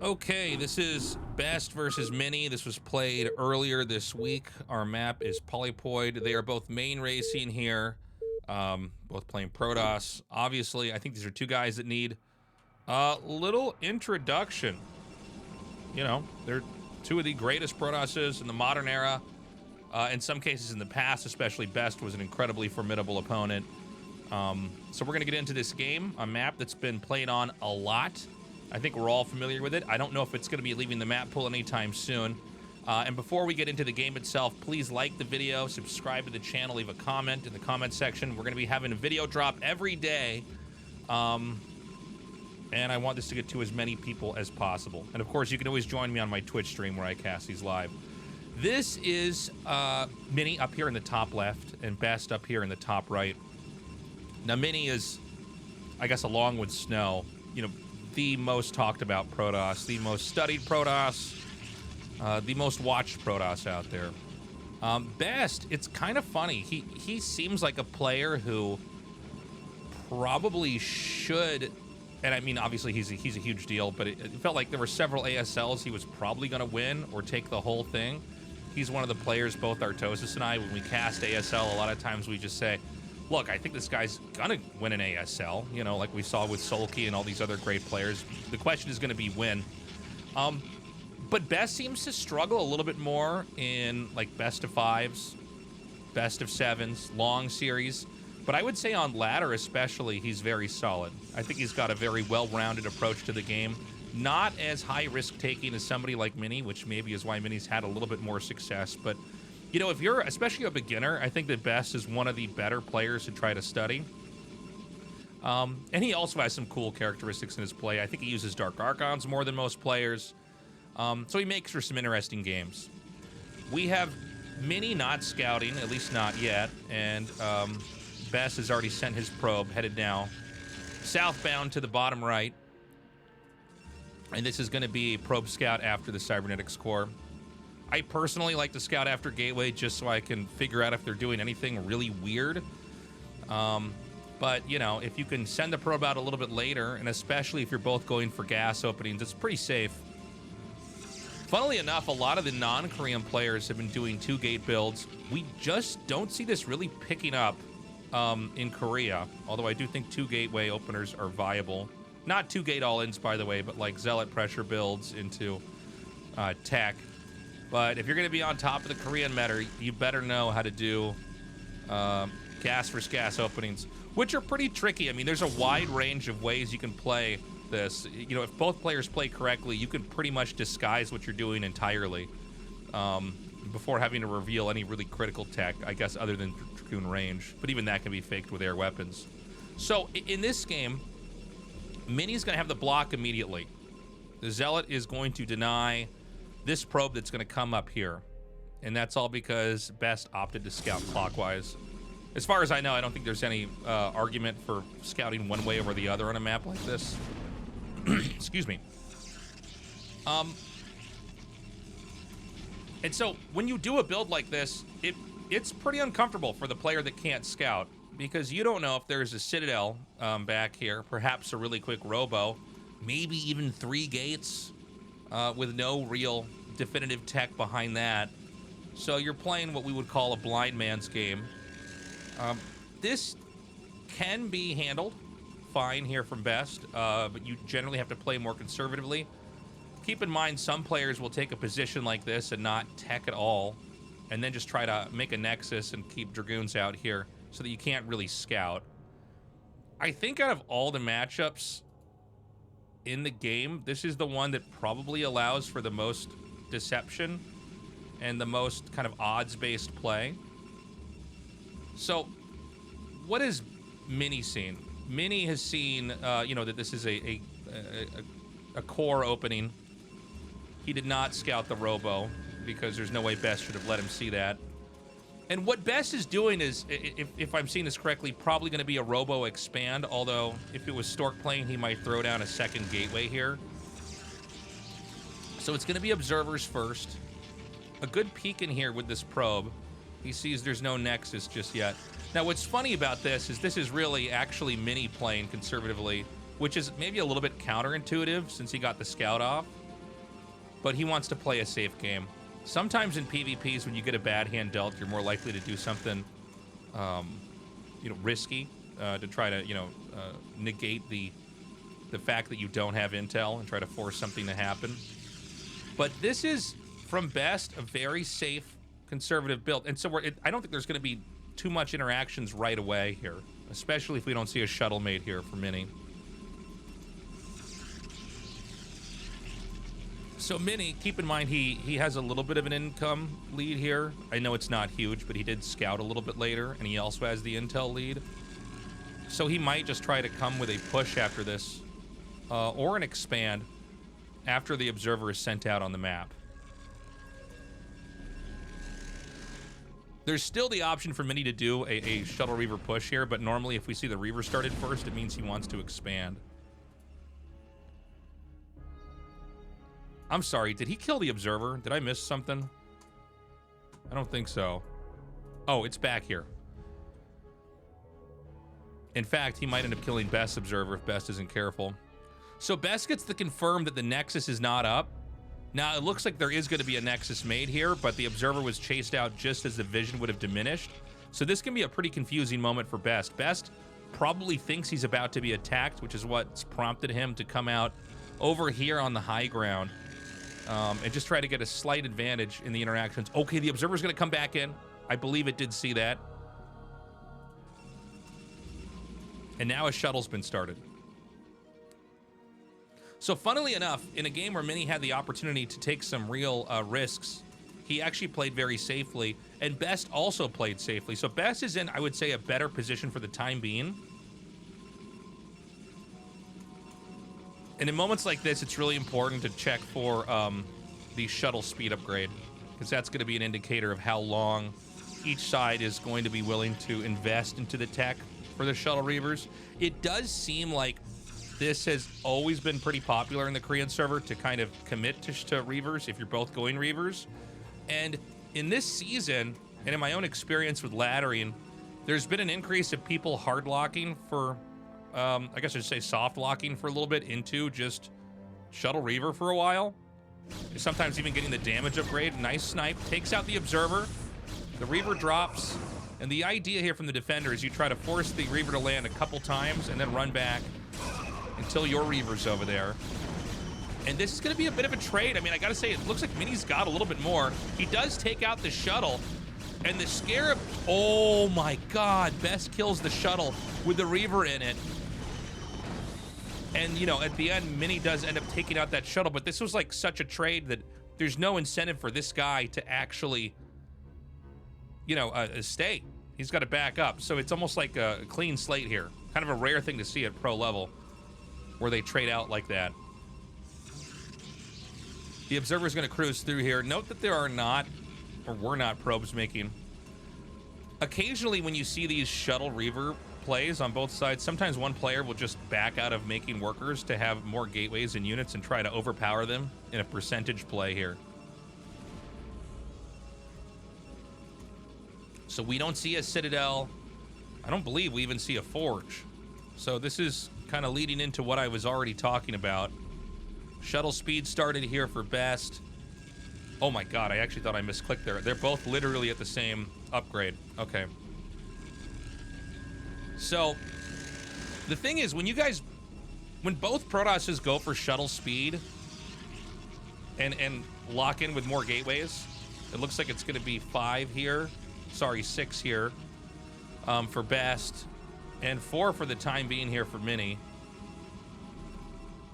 Okay, this is Best versus Mini. This was played earlier this week. Our map is Polypoid. They are both main racing here, both playing Protoss. Obviously, I think these are two guys that need a little introduction. You know, they're two of the greatest Protosses in the modern era. In some cases in the past, especially Best was an incredibly formidable opponent. So we're going to get into this game, a map that's been played on a lot. I think we're all familiar with it. I don't know if it's going to be leaving the map pool anytime soon. And before we get into the game itself, please like the video, subscribe to the channel, leave a comment in the comment section. We're going to be having a video drop every day. And I want this to get to as many people as possible. And of course, you can always join me on my Twitch stream where I cast these live. This is Mini up here in the top left and Best up here in the top right. Now, Mini is, I guess, along with Snow, you know, the most talked about Protoss, the most studied Protoss, the most watched Protoss out there. Best, it's kind of funny. He seems like a player who probably should, and I mean, obviously he's a huge deal, but it felt like there were several ASLs he was probably going to win or take the whole thing. He's one of the players, both Artosis and I, when we cast ASL, a lot of times we just say, look, I think this guy's gonna win an ASL, you know, like we saw with Sulky and all these other great players. The question is gonna be when. But Best seems to struggle a little bit more in like best of fives, best of sevens, long series. But I would say on ladder especially, he's very solid. I think he's got a very well-rounded approach to the game. Not as high risk-taking as somebody like Mini, which maybe is why Mini's had a little bit more success, but you know, if you're especially a beginner, I think that Best is one of the better players to try to study. And he also has some cool characteristics in his play. I think he uses Dark Archons more than most players. So he makes for some interesting games. We have Mini not scouting, at least not yet. And Best has already sent his probe, headed now southbound to the bottom right. And this is going to be a probe scout after the cybernetics core. I personally like to scout after Gateway just so I can figure out if they're doing anything really weird. But, you know, if you can send the probe out a little bit later, and especially if you're both going for gas openings, it's pretty safe. Funnily enough, a lot of the non-Korean players have been doing 2-gate builds. We just don't see this really picking up in Korea, although I do think 2-gateway openers are viable. Not 2-gate all-ins, by the way, but like Zealot pressure builds into tech. But if you're going to be on top of the Korean meta, you better know how to do gas versus gas openings, which are pretty tricky. I mean, there's a wide range of ways you can play this. You know, if both players play correctly, you can pretty much disguise what you're doing entirely before having to reveal any really critical tech, I guess, other than Dragoon range. But even that can be faked with air weapons. So in this game, Mini's going to have the block immediately. The Zealot is going to deny this probe that's going to come up here. And that's all because Best opted to scout clockwise. As far as I know, I don't think there's any argument for scouting one way over the other on a map like this. Excuse me. And so when you do a build like this, it's pretty uncomfortable for the player that can't scout, because you don't know if there's a Citadel back here, perhaps a really quick robo, maybe even 3 gates. With no real definitive tech behind that. So you're playing what we would call a blind man's game. This can be handled fine here from Best, but you generally have to play more conservatively. Keep in mind, some players will take a position like this and not tech at all, and then just try to make a nexus and keep Dragoons out here so that you can't really scout. I think out of all the matchups in the game, this is the one that probably allows for the most deception and the most kind of odds-based play. So, what has Mini seen? Mini has seen, you know, that this is a core opening. He did not scout the robo because there's no way Best should have let him see that. And what Best is doing is, if I'm seeing this correctly, probably going to be a robo expand, although if it was Stork playing, he might throw down a second gateway here. So it's going to be observers first. A good peek in here with this probe. He sees there's no nexus just yet. Now, what's funny about this is really actually Mini playing conservatively, which is maybe a little bit counterintuitive since he got the scout off. but he wants to play a safe game. Sometimes in PvPs, when you get a bad hand dealt, you're more likely to do something, risky to try to, negate the fact that you don't have intel and try to force something to happen. But this is, from Best, a very safe, conservative build. And so I don't think there's going to be too much interactions right away here, especially if we don't see a shuttle made here for Mini. So Mini, keep in mind, he has a little bit of an income lead here. I know it's not huge, but he did scout a little bit later, and he also has the intel lead. So he might just try to come with a push after this, or an expand after the observer is sent out on the map. There's still the option for Mini to do a Shuttle Reaver push here, but normally if we see the Reaver started first, it means he wants to expand. I'm sorry, did he kill the observer? Did I miss something? I don't think so. Oh, it's back here. In fact, he might end up killing Best's observer if Best isn't careful. So Best gets to confirm that the Nexus is not up. Now, it looks like there is going to be a Nexus made here, but the observer was chased out just as the vision would have diminished. So this can be a pretty confusing moment for Best. Best probably thinks he's about to be attacked, which is what's prompted him to come out over here on the high ground. And just try to get a slight advantage in the interactions. Okay, the observer's going to come back in. I believe it did see that. And now a shuttle's been started. So funnily enough, in a game where Mini had the opportunity to take some real risks, he actually played very safely, and Best also played safely. So Best is in, I would say, a better position for the time being. And in moments like this, it's really important to check for the shuttle speed upgrade, because that's going to be an indicator of how long each side is going to be willing to invest into the tech for the Shuttle Reavers. It does seem like this has always been pretty popular in the Korean server to kind of commit to Reavers if you're both going Reavers. And in this season, and in my own experience with laddering, there's been an increase of people hard locking for, I guess I should say soft locking for a little bit into just Shuttle Reaver for a while. Sometimes even getting the damage upgrade. Nice snipe. Takes out the observer. The Reaver drops. And the idea here from the defender is you try to force the Reaver to land a couple times and then run back until your Reaver's over there. And this is going to be a bit of a trade. I mean, I got to say, it looks like Mini's got a little bit more. He does take out the shuttle. And the Scarab, oh my God, Best kills the shuttle with the Reaver in it. And, you know, at the end, Mini does end up taking out that shuttle, but this was like such a trade that there's no incentive for this guy to actually, you know, stay. He's got to back up. So it's almost like a clean slate here. Kind of a rare thing to see at pro level where they trade out like that. The Observer's going to cruise through here. Note that there are not, or were not, probes making. Occasionally when you see these Shuttle Reaver plays on both sides, sometimes one player will just back out of making workers to have more gateways and units and try to overpower them in a percentage play here. So we don't see a Citadel. I don't believe we even see a Forge. So this is kind of leading into what I was already talking about. Shuttle speed started here for Best. Oh my God, I actually thought I misclicked there. They're both literally at the same upgrade. Okay. So the thing is, when both Protosses go for shuttle speed and lock in with more gateways, it looks like it's going to be 5 here. Sorry, 6 here for Best, and 4 for the time being here for Mini.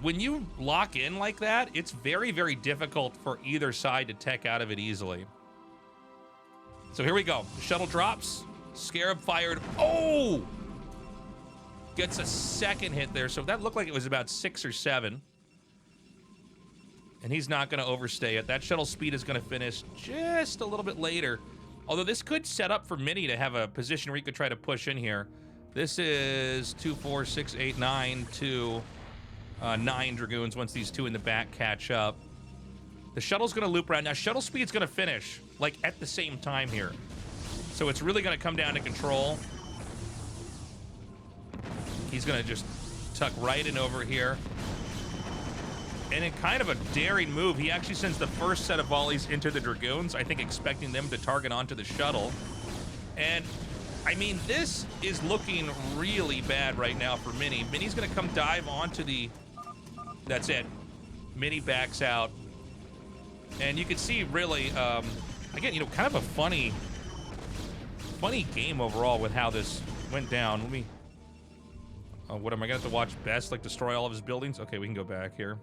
When you lock in like that, it's very, very difficult for either side to tech out of it easily. So here we go. The shuttle drops. Scarab fired. Oh! Gets a second hit there. So that looked like it was about 6 or 7. And he's not going to overstay it. That shuttle speed is going to finish just a little bit later. Although this could set up for Mini to have a position where he could try to push in here. This is 2, 4, 6, 8, 9 to 9 Dragoons once these two in the back catch up. The shuttle's going to loop around. Now, shuttle speed's going to finish, like, at the same time here. So it's really going to come down to control. He's going to just tuck right in over here. And in kind of a daring move, he actually sends the first set of volleys into the Dragoons, I think expecting them to target onto the shuttle. And, I mean, this is looking really bad right now for Mini. Mini's going to come dive onto the... That's it. Mini backs out. And you can see, really, again, you know, kind of a funny game overall with how this went down. Let me... what am I going to have to watch Best, like, destroy all of his buildings? Okay, we can go back here.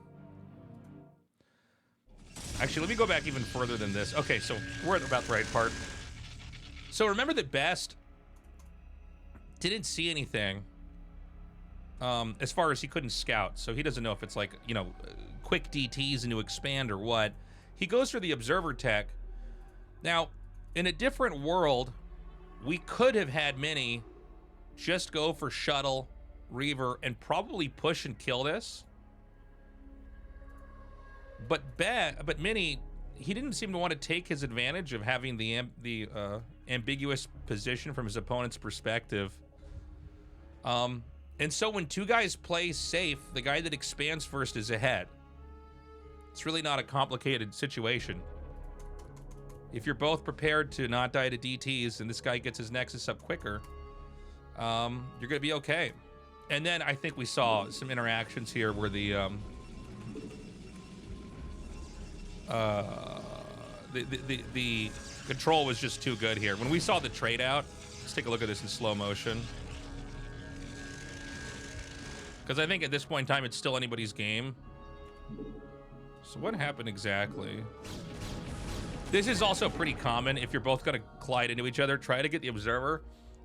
Actually, let me go back even further than this. Okay, so we're at about the right part. So remember that Best didn't see anything as far as he couldn't scout. So he doesn't know if it's like, you know, quick DTs into expand or what. He goes for the observer tech. Now, in a different world, we could have had Mini just go for shuttle, Reaver, and probably push and kill this. But Mini, he didn't seem to want to take his advantage of having the ambiguous position from his opponent's perspective. And so when two guys play safe, the guy that expands first is ahead. It's really not a complicated situation. If you're both prepared to not die to DTs and this guy gets his Nexus up quicker, you're going to be okay. And then I think we saw some interactions here where the control was just too good here. When we saw the trade out, let's take a look at this in slow motion. Because I think at this point in time, it's still anybody's game. So what happened exactly? This is also pretty common. If you're both going to collide into each other, try to get the observer.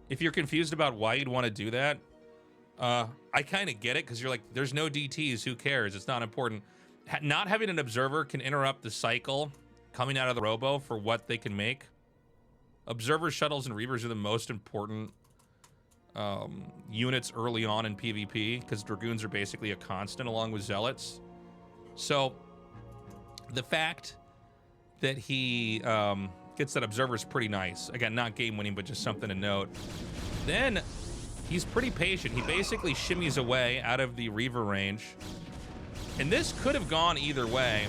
If you're confused about why you'd want to do that, I kind of get it, because you're like, there's no DTs, who cares? It's not important. Not having an observer can interrupt the cycle coming out of the robo for what they can make. Observer shuttles and Reavers are the most important units early on in PvP, because Dragoons are basically a constant along with Zealots. So the fact that he gets that observer is pretty nice. Again, not game winning, but just something to note. Then he's pretty patient. He basically shimmies away out of the Reaver range. And this could have gone either way.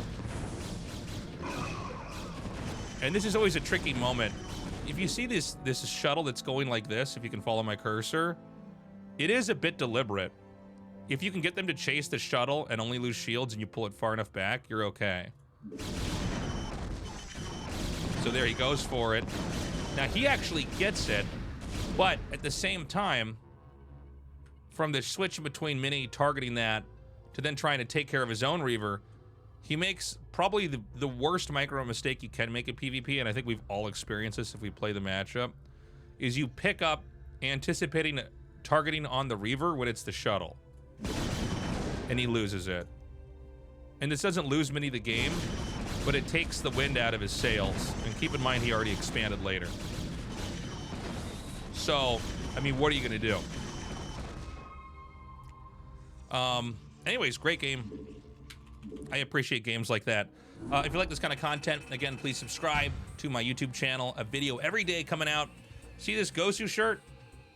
And this is always a tricky moment. If you see this shuttle that's going like this, if you can follow my cursor, it is a bit deliberate. If you can get them to chase the shuttle and only lose shields and you pull it far enough back, you're okay. So there he goes for it. Now he actually gets it, but at the same time, from the switch between Mini targeting that to then trying to take care of his own Reaver, he makes probably the worst micro mistake you can make in PvP, and I think we've all experienced this if we play the matchup, is you pick up anticipating targeting on the Reaver when it's the shuttle. And he loses it. And this doesn't lose Mini the game, but it takes the wind out of his sails. And keep in mind, he already expanded later. So, I mean, what are you going to do? Anyways, great game. I appreciate games like that. If you like this kind of content, again, please subscribe to my YouTube channel. A video every day coming out. See this Gosu shirt?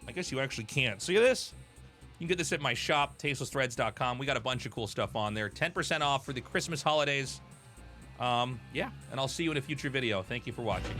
I guess you actually can't. See this? You can get this at my shop, tastelessthreads.com. We got a bunch of cool stuff on there. 10% off for the Christmas holidays. Yeah, and I'll see you in a future video. Thank you for watching.